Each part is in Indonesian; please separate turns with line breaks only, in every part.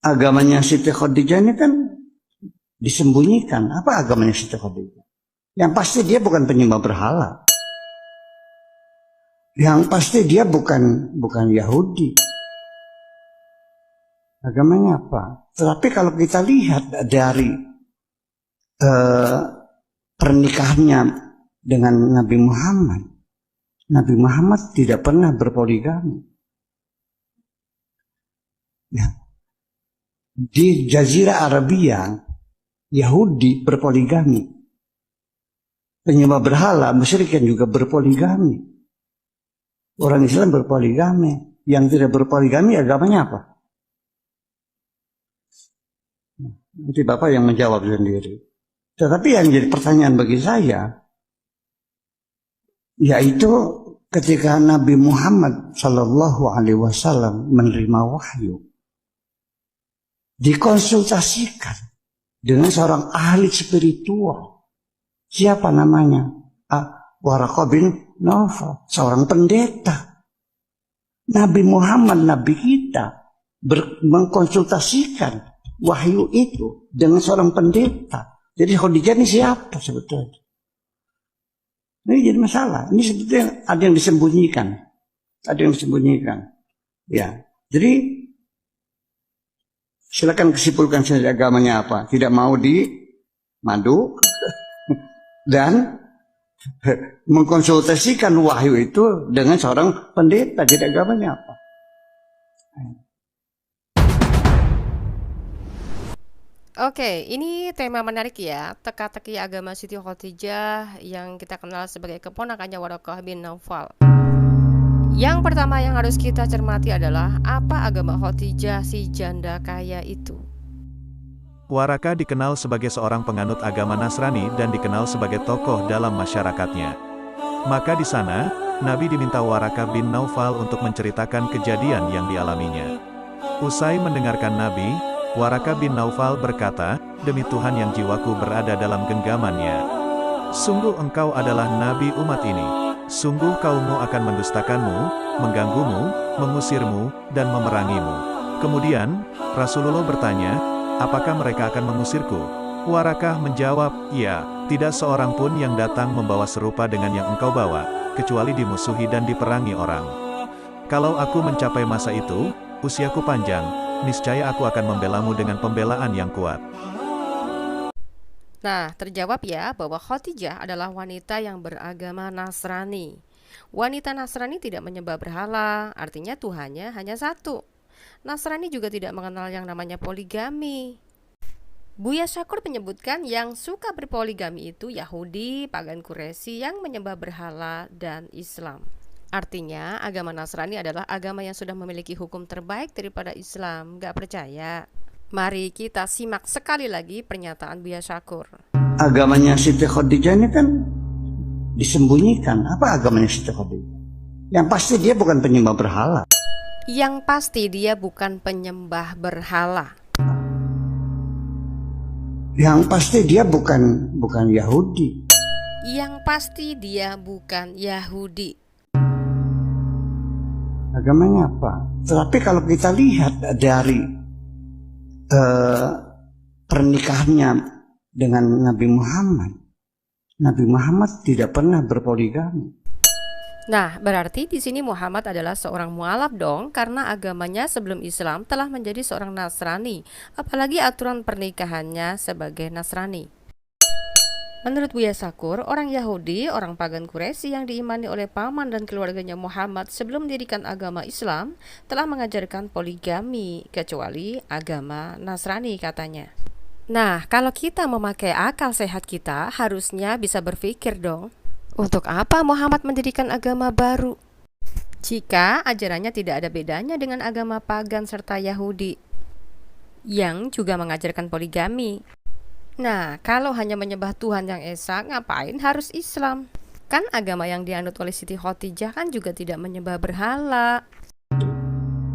agamanya Siti Khadijah ini kan disembunyikan. Apa agamanya Siti Khadijah? Yang pasti dia bukan penyembah berhala. Yang pasti dia bukan Yahudi. Agamanya apa? Tetapi kalau kita lihat dari pernikahannya dengan Nabi Muhammad tidak pernah berpoligami. Ya. Di Jazirah Arabia, Yahudi berpoligami. Penyembah berhala, musyrikin juga berpoligami. Orang Islam berpoligami. Yang tidak berpoligami agamanya apa? Nanti Bapak yang menjawab sendiri. Tetapi yang jadi pertanyaan bagi saya, yaitu ketika Nabi Muhammad Shallallahu Alaihi Wasallam menerima wahyu, dikonsultasikan dengan seorang ahli spiritual. Siapa namanya? Waraqah bin Nawfal, seorang pendeta. Nabi Muhammad, Nabi kita, mengkonsultasikan wahyu itu dengan seorang pendeta. Jadi Khadijah ini siapa sebetulnya? Ini jadi masalah. Ini sebetulnya ada yang disembunyikan. Ada yang disembunyikan. Ya. Jadi silakan kesimpulkan saja agamanya apa. Tidak mau dimadu dan mengkonsultasikan wahyu itu dengan seorang pendeta. Jadi agamanya apa?
Oke, ini tema menarik ya, teka-teki agama Siti Khadijah yang kita kenal sebagai keponakannya Waraqah bin Nawfal. Yang pertama yang harus kita cermati adalah apa agama Khadijah si janda kaya itu.
Waraqah dikenal sebagai seorang penganut agama Nasrani dan dikenal sebagai tokoh dalam masyarakatnya. Maka di sana, Nabi diminta Waraqah bin Nawfal untuk menceritakan kejadian yang dialaminya. Usai mendengarkan Nabi, Waraqah bin Nawfal berkata, "Demi Tuhan yang jiwaku berada dalam genggamannya. Sungguh engkau adalah Nabi umat ini. Sungguh kaummu akan mendustakanmu, mengganggumu, mengusirmu, dan memerangimu." Kemudian, Rasulullah bertanya, "Apakah mereka akan mengusirku?" Waraqah menjawab, "Ya, tidak seorang pun yang datang membawa serupa dengan yang engkau bawa, kecuali dimusuhi dan diperangi orang. Kalau aku mencapai masa itu, usiaku panjang, niscaya aku akan membelamu dengan pembelaan yang kuat."
Nah, terjawab ya bahwa Khadijah adalah wanita yang beragama Nasrani. Wanita Nasrani tidak menyembah berhala, artinya Tuhannya hanya satu. Nasrani juga tidak mengenal yang namanya poligami. Buya Syakur menyebutkan yang suka berpoligami itu Yahudi, pagan Quraisy yang menyembah berhala, dan Islam. Artinya agama Nasrani adalah agama yang sudah memiliki hukum terbaik daripada Islam. Gak percaya? Mari kita simak sekali lagi pernyataan Buya Syakur.
Agamanya Siti Khadijah ini kan disembunyikan. Apa agamanya Siti Khadijah? Yang pasti dia bukan penyembah berhala.
Yang pasti dia bukan penyembah berhala.
Yang pasti dia bukan Yahudi.
Yang pasti dia bukan Yahudi.
Agamanya apa? Tetapi kalau kita lihat dari pernikahannya dengan Nabi Muhammad tidak pernah berpoligami.
Nah, berarti di sini Muhammad adalah seorang mualaf dong, karena agamanya sebelum Islam telah menjadi seorang Nasrani, apalagi aturan pernikahannya sebagai Nasrani. Menurut Buya Syakur, orang Yahudi, orang pagan Quraisy yang diimani oleh paman dan keluarganya Muhammad sebelum mendirikan agama Islam telah mengajarkan poligami, kecuali agama Nasrani katanya. Nah, kalau kita memakai akal sehat kita, harusnya bisa berpikir dong, untuk apa Muhammad mendirikan agama baru? Jika ajarannya tidak ada bedanya dengan agama pagan serta Yahudi, yang juga mengajarkan poligami. Nah, kalau hanya menyembah Tuhan yang esa, ngapain harus Islam? Kan agama yang dianut oleh Siti Khadijah kan juga tidak menyembah berhala.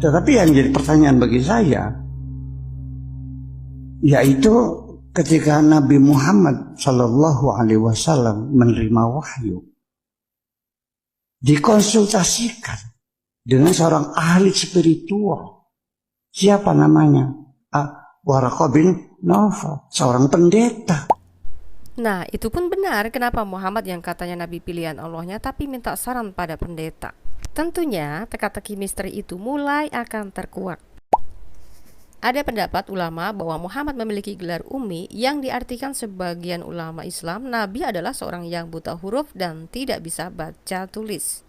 Tetapi yang jadi pertanyaan bagi saya, yaitu ketika Nabi Muhammad Shallallahu Alaihi Wasallam menerima wahyu, dikonsultasikan dengan seorang ahli spiritual. Siapa namanya? Waraqah bin Naufal, seorang pendeta.
Nah, itu pun benar kenapa Muhammad yang katanya nabi pilihan Allahnya tapi minta saran pada pendeta. Tentunya teka-teki misteri itu mulai akan terkuak. Ada pendapat ulama bahwa Muhammad memiliki gelar ummi yang diartikan sebagian ulama Islam nabi adalah seorang yang buta huruf dan tidak bisa baca tulis.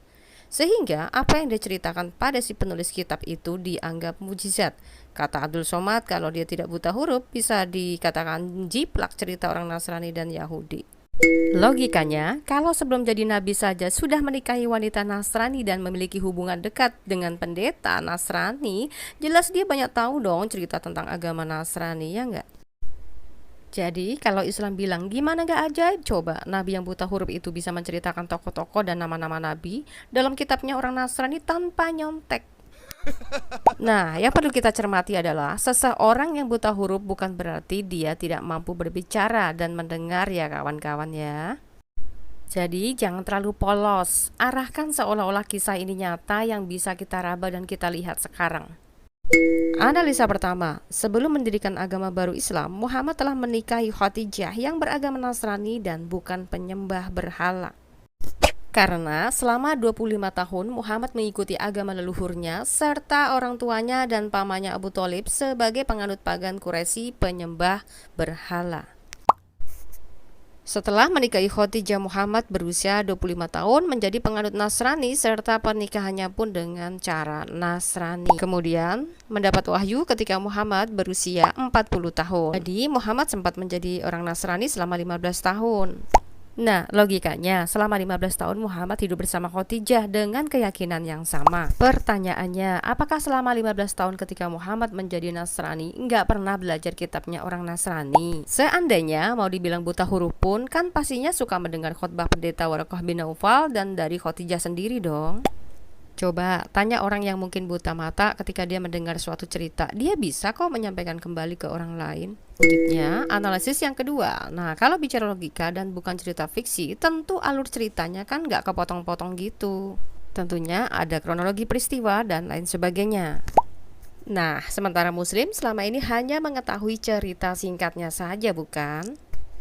Sehingga apa yang diceritakan pada si penulis kitab itu dianggap mujizat. Kata Abdul Somad, kalau dia tidak buta huruf bisa dikatakan jiplak cerita orang Nasrani dan Yahudi. Logikanya, kalau sebelum jadi nabi saja sudah menikahi wanita Nasrani dan memiliki hubungan dekat dengan pendeta Nasrani, jelas dia banyak tahu dong cerita tentang agama Nasrani, ya enggak? Jadi kalau Islam bilang gimana gak ajaib coba nabi yang buta huruf itu bisa menceritakan tokoh-tokoh dan nama-nama nabi dalam kitabnya orang Nasrani tanpa nyontek. Nah, yang perlu kita cermati adalah seseorang yang buta huruf bukan berarti dia tidak mampu berbicara dan mendengar ya kawan-kawan ya. Jadi jangan terlalu polos, arahkan seolah-olah kisah ini nyata yang bisa kita raba dan kita lihat sekarang. Analisa pertama, sebelum mendirikan agama baru Islam, Muhammad telah menikahi Khadijah yang beragama Nasrani dan bukan penyembah berhala. Karena selama 25 tahun Muhammad mengikuti agama leluhurnya serta orang tuanya dan pamannya Abu Thalib sebagai penganut pagan Quraisy penyembah berhala. Setelah menikahi Khadijah, Muhammad berusia 25 tahun menjadi penganut Nasrani serta pernikahannya pun dengan cara Nasrani. Kemudian mendapat wahyu ketika Muhammad berusia 40 tahun. Jadi Muhammad sempat menjadi orang Nasrani selama 15 tahun. Nah, logikanya selama 15 tahun Muhammad hidup bersama Khadijah dengan keyakinan yang sama. Pertanyaannya, apakah selama 15 tahun ketika Muhammad menjadi Nasrani nggak pernah belajar kitabnya orang Nasrani? Seandainya mau dibilang buta huruf pun kan pastinya suka mendengar khotbah pendeta Waraqah bin Naufal dan dari Khadijah sendiri dong. Coba tanya orang yang mungkin buta mata ketika dia mendengar suatu cerita, dia bisa kok menyampaikan kembali ke orang lain. Selanjutnya, analisis yang kedua. Nah, kalau bicara logika dan bukan cerita fiksi, tentu alur ceritanya kan nggak kepotong-potong gitu. Tentunya ada kronologi peristiwa dan lain sebagainya. Nah, sementara Muslim selama ini hanya mengetahui cerita singkatnya saja, bukan?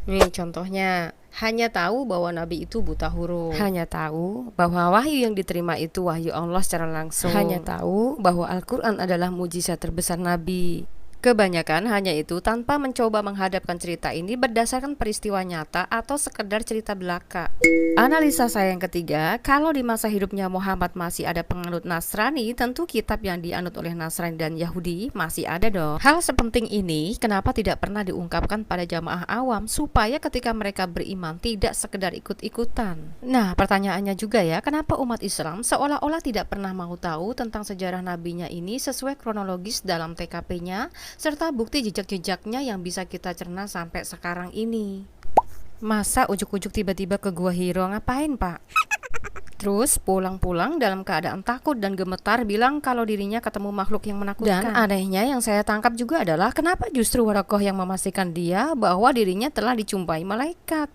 Nih contohnya, hanya tahu bahwa Nabi itu buta huruf. Hanya tahu bahwa wahyu yang diterima itu wahyu Allah secara langsung. Hanya tahu bahwa Al-Quran adalah mujizat terbesar Nabi. Kebanyakan hanya itu tanpa mencoba menghadapkan cerita ini berdasarkan peristiwa nyata atau sekedar cerita belaka. Analisa saya yang ketiga, kalau di masa hidupnya Muhammad masih ada penganut Nasrani, tentu kitab yang dianut oleh Nasrani dan Yahudi masih ada dong. Hal sepenting ini kenapa tidak pernah diungkapkan pada jamaah awam supaya ketika mereka beriman tidak sekedar ikut-ikutan. Nah, pertanyaannya juga ya, kenapa umat Islam seolah-olah tidak pernah mau tahu tentang sejarah nabinya ini sesuai kronologis dalam TKP-nya serta bukti jejak-jejaknya yang bisa kita cerna sampai sekarang ini. Masa ujuk-ujuk tiba-tiba ke Gua Hiro ngapain, Pak? Terus pulang-pulang dalam keadaan takut dan gemetar bilang kalau dirinya ketemu makhluk yang menakutkan. Dan anehnya yang saya tangkap juga adalah kenapa justru Waraqah yang memastikan dia bahwa dirinya telah dijumpai malaikat.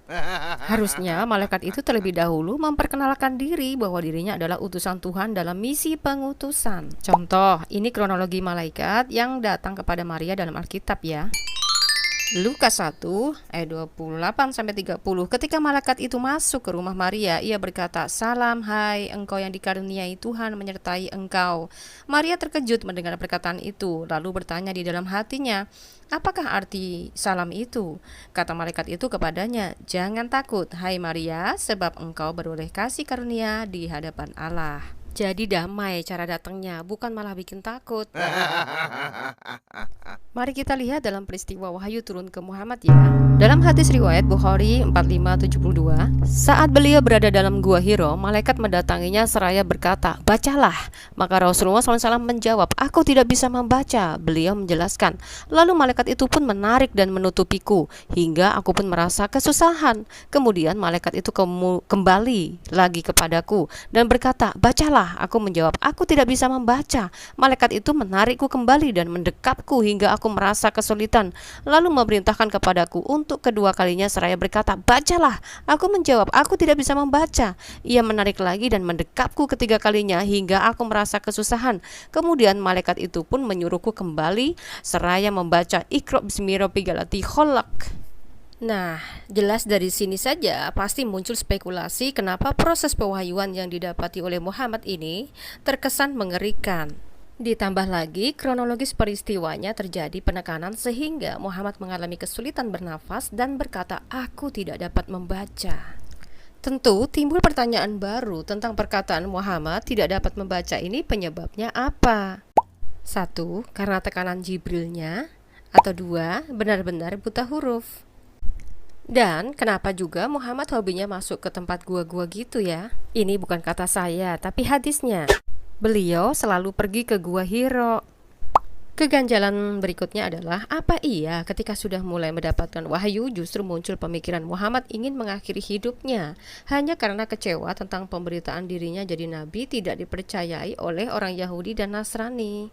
Harusnya malaikat itu terlebih dahulu memperkenalkan diri bahwa dirinya adalah utusan Tuhan dalam misi pengutusan. Contoh, ini kronologi malaikat yang datang kepada Maria dalam Alkitab ya. Lukas 1 ayat 28-30. Ketika malaikat itu masuk ke rumah Maria, ia berkata, "Salam hai engkau yang dikaruniai Tuhan menyertai engkau." Maria terkejut mendengar perkataan itu, lalu bertanya di dalam hatinya, "Apakah arti salam itu?" Kata malaikat itu kepadanya, "Jangan takut, hai Maria, sebab engkau beroleh kasih karunia di hadapan Allah." Jadi damai cara datangnya, bukan malah bikin takut. Mari kita lihat dalam peristiwa wahyu turun ke Muhammad ya. Dalam hadis riwayat Bukhari 4572, saat beliau berada dalam Gua Hiro, malaikat mendatanginya seraya berkata, "Bacalah." Maka Rasulullah SAW menjawab, "Aku tidak bisa membaca." Beliau menjelaskan, "Lalu malaikat itu pun menarik dan menutupiku, hingga aku pun merasa kesusahan. Kemudian malaikat itu kembali lagi kepadaku dan berkata, 'Bacalah.' Aku menjawab, 'Aku tidak bisa membaca.' Malaikat itu menarikku kembali dan mendekapku hingga aku aku merasa kesulitan, lalu memerintahkan kepadaku untuk kedua kalinya seraya berkata, bacalah. Aku menjawab, aku tidak bisa membaca. Ia menarik lagi dan mendekapku ketiga kalinya hingga aku merasa kesusahan. Kemudian malaikat itu pun menyuruhku kembali seraya membaca Iqra bismi rabbikal ladzi khalaq. Nah, jelas dari sini saja pasti muncul spekulasi kenapa proses pewahyuan yang didapati oleh Muhammad ini terkesan mengerikan. Ditambah lagi kronologis peristiwanya terjadi penekanan sehingga Muhammad mengalami kesulitan bernafas dan berkata, aku tidak dapat membaca. Tentu timbul pertanyaan baru tentang perkataan Muhammad tidak dapat membaca ini, penyebabnya apa? 1. Karena tekanan Jibrilnya, atau 2. Benar-benar buta huruf. Dan kenapa juga Muhammad hobinya masuk ke tempat gua-gua gitu ya? Ini bukan kata saya, tapi hadisnya. Beliau selalu pergi ke Gua Hiro. Keganjalan berikutnya adalah, apa iya ketika sudah mulai mendapatkan wahyu justru muncul pemikiran Muhammad ingin mengakhiri hidupnya hanya karena kecewa tentang pemberitaan dirinya jadi nabi tidak dipercayai oleh orang Yahudi dan Nasrani.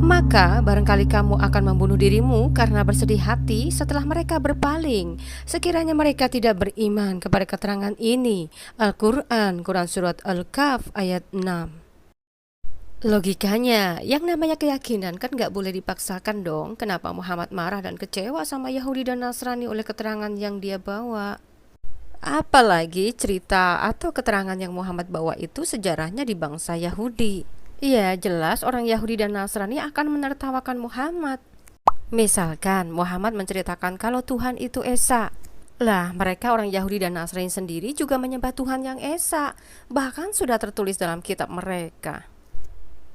Maka barangkali kamu akan membunuh dirimu karena bersedih hati setelah mereka berpaling. Sekiranya mereka tidak beriman kepada keterangan ini. Al-Quran, Quran Surat Al-Kahf ayat 6. Logikanya, yang namanya keyakinan kan gak boleh dipaksakan dong. Kenapa Muhammad marah dan kecewa sama Yahudi dan Nasrani oleh keterangan yang dia bawa? Apalagi cerita atau keterangan yang Muhammad bawa itu sejarahnya di bangsa Yahudi. Iya, jelas orang Yahudi dan Nasrani akan menertawakan Muhammad. Misalkan Muhammad menceritakan kalau Tuhan itu Esa. Lah, mereka orang Yahudi dan Nasrani sendiri juga menyembah Tuhan yang Esa. Bahkan sudah tertulis dalam kitab mereka.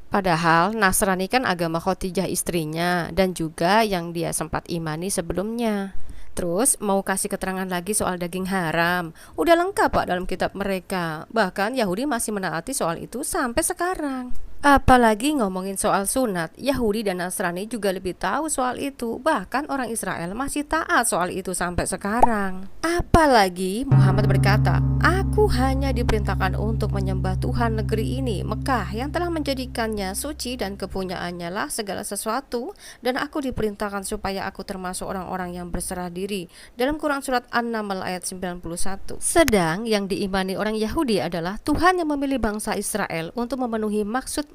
Padahal Nasrani kan agama Khadijah istrinya dan juga yang dia sempat imani sebelumnya. Terus mau kasih keterangan lagi soal daging haram. Udah lengkap Pak dalam kitab mereka. Bahkan Yahudi masih menaati soal itu sampai sekarang. Apalagi ngomongin soal sunat, Yahudi dan Nasrani juga lebih tahu soal itu. Bahkan orang Israel masih taat soal itu sampai sekarang. Apalagi Muhammad berkata, aku hanya diperintahkan untuk menyembah Tuhan negeri ini, Mekah, yang telah menjadikannya suci dan kepunyaannya lah segala sesuatu. Dan aku diperintahkan supaya aku termasuk orang-orang yang berserah diri. Dalam Quran Surat An-Naml ayat 91. Sedang yang diimani orang Yahudi adalah Tuhan yang memilih bangsa Israel untuk memenuhi maksudnya.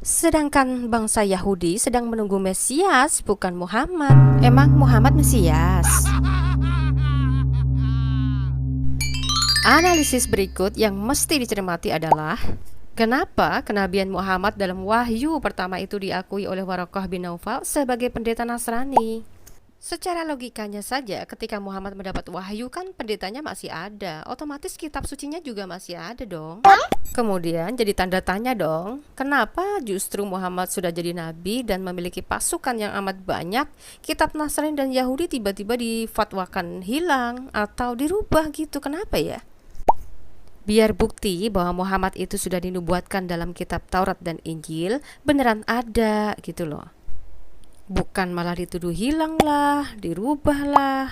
Sedangkan bangsa Yahudi sedang menunggu Mesias, bukan Muhammad. Emang Muhammad Mesias? Analisis berikut yang mesti dicermati adalah, kenapa kenabian Muhammad dalam wahyu pertama itu diakui oleh Waraqah bin Naufal sebagai pendeta Nasrani? Secara logikanya saja, ketika Muhammad mendapat wahyu kan pendetanya masih ada, otomatis kitab sucinya juga masih ada dong. Kemudian jadi tanda tanya dong, kenapa justru Muhammad sudah jadi nabi dan memiliki pasukan yang amat banyak, kitab Nasrani dan Yahudi tiba-tiba difatwakan hilang atau dirubah gitu, kenapa ya? Biar bukti bahwa Muhammad itu sudah dinubuatkan dalam kitab Taurat dan Injil beneran ada gitu loh. Bukan malah dituduh hilang lah, dirubah lah.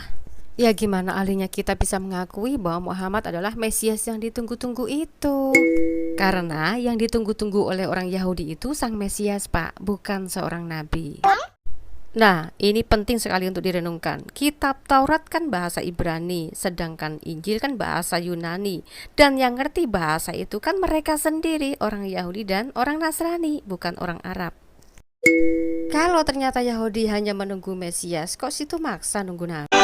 Ya gimana ahlinya kita bisa mengakui bahwa Muhammad adalah Mesias yang ditunggu-tunggu itu? Karena yang ditunggu-tunggu oleh orang Yahudi itu sang Mesias Pak, bukan seorang nabi. Nah, ini penting sekali untuk direnungkan. Kitab Taurat kan bahasa Ibrani, sedangkan Injil kan bahasa Yunani. Dan yang ngerti bahasa itu kan mereka sendiri, orang Yahudi dan orang Nasrani, bukan orang Arab. Kalau ternyata Yahudi hanya menunggu Mesias, kok situ maksa nunggu nabi?